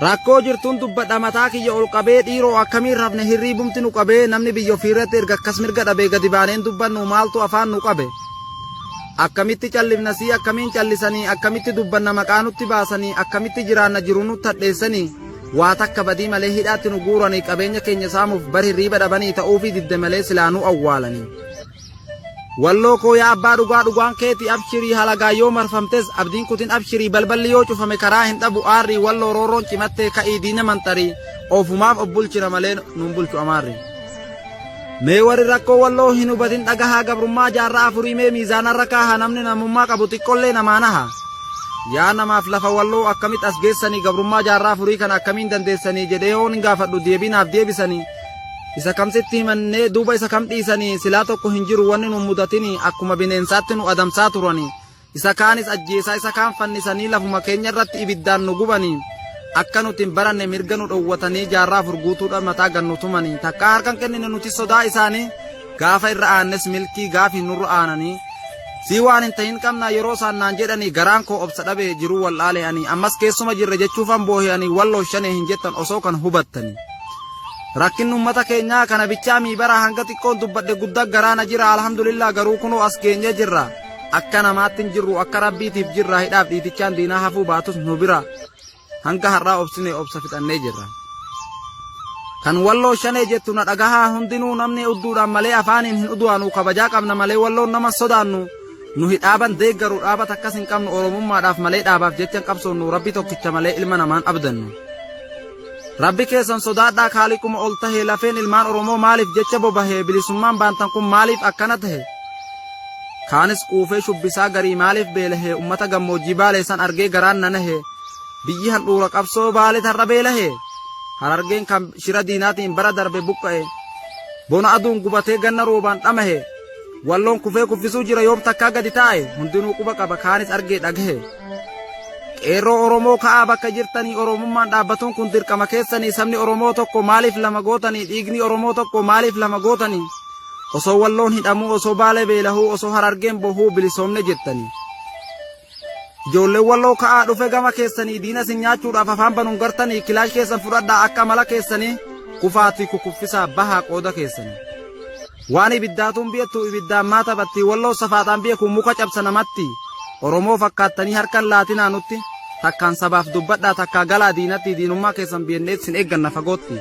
rakkoo jirtuun dubbadha mataa kiyya ol qabee dhiiroo akkamiin rafne hirriibumti nu qabee namni biyya ofiirratti erga akkas mirga dhabee gadi baaneen dubbannu maaltu afaan nu qabe akkamitti callifnasii akkamiin callisanii akkamitti dubbanna maqaa nutti baasanii akkamitti jiraanna jiru nutti hadheessanii waa takka badii malee hidhaatti nu guuranii qabeenya keenya saamuuf bar hirriiba dhabanii ta'uufi didde malee silaanuu awwaalanii walloo koo yaa abbaa dhugaan keeti abshirii halagaa yoo marfamtes abdiin kutin abshirii balballi yoo cufame karaa hin dhabu aarrii walloo roorroon cimattee ka'ii diina manxarii ofumaaf obbulchina malee nun bulchu amaarri mee warri rakkoo walloo hin hubatin dhagahaa gabrummaa jaarraa afurii mee miizaanarra kaaha namni namummaa qabu xiqqollee namaanaha yaa namaaf lafa walloo akkamitti as geessanii gabrummaa jaarraa afurii kana akkamiin dandeessanii jedhee yoon hin gaafadhu deebinaaf deebisanii isa kamsitti himannee duuba isa kam dhiisanii silaa tokko hin jiru wanni nu mudatini akkuma bineensaatti nu adamsaa turani isa kaanis ajjeesaa isa kaan fannisanii lafuma keenya irratti ibiddaan nu gubanii akka nuti hin baranne mirga nu dhowwatanii jaarraa furguutuudhaan mataa gannu tumanii takka harkan kennine nuti sodaa isaanii gaafa irra aannes milkii gaafi nurra aananii si waan hin ta'in qabna yeroo isaan naan jedhanii garaan koo obsa dhabee jiruu wallaalee ammas keessuma jirre jechuufan boohi'anii walloo shanee hin jettan osoo kan hubattanii rakkin ummata keenyaa kana bichaa miibara hanga xiqqoon dubbadhe guddaa garaana jira alhamdulillah garuu kunoo as keenye jirra akka namaatti hin jirru akka rabbiitiif jirra hidhaaf dhiitichaan diinaa hafuu baatus nu bira hanga har'aa obsine obsa fixannee jirra kan walloo shanee jettu na dhagahaa hundinuu namni udduudhaan malee afaaniin hin udu'anu kabajaa qabna malee walloon nama sodaannu nu hidhaaban deeggaru dhaabat akkas hin qabnu oromummaadhaaf malee dhaabaaf jechan qabsoonnu rabbi tokkicha malee ilma namaan abdannu rabbi keessan sodaadhaa kaaliquma ol tahee lafeen ilmaan oromoo maaliif jecha bobahee bilisummaan baantan kun maaliif akkana tahe kaanis quufee shubbisaa garii maaliif beelahee ummata gammoojjii baalee san argee garaan nanahee biyyi handhuura qabsoo baalee tarra beelahee harargeen kan shira diinaatiin bara darbe buqqa'e bona aduun gubatee ganna roobaan dhamahe walloon kufee kuffisuu jira yoom takkaa gadi taa'e hundinuu quba qaba kaanis argee dhagahe qeerroo oromoo ka'aa bakka jirtanii oromummaan dhaabbatuun kun dirqama keessanii sabni oromoo tokko maaliif lama gootanii dhiigni oromoo tokko maaliif lama gootanii osoo walloon hidhamuu osoo baalee beelahuu osoo harargeen bohuu bilisoomne jettanii ijoolleen walloo ka'aa dhufe gama keessanii diina sin nyaachuudhaaf afaan banuun gartanii kilaash keessan fudhadhaa akka mala keessanii kufaatii kukuffisaa bahaa qooda keessanii waan ibiddaatuun biyattu ibiddaan maa taphatti walloo safaadhaan biyya kun muka cabsa namatti oromoo fakkaattanii harkan laatinaa nutti takkaan sabaaf dubbadhaa takkaa galaa diinatti diinummaa keessan biyenneet sin eegganna fagootti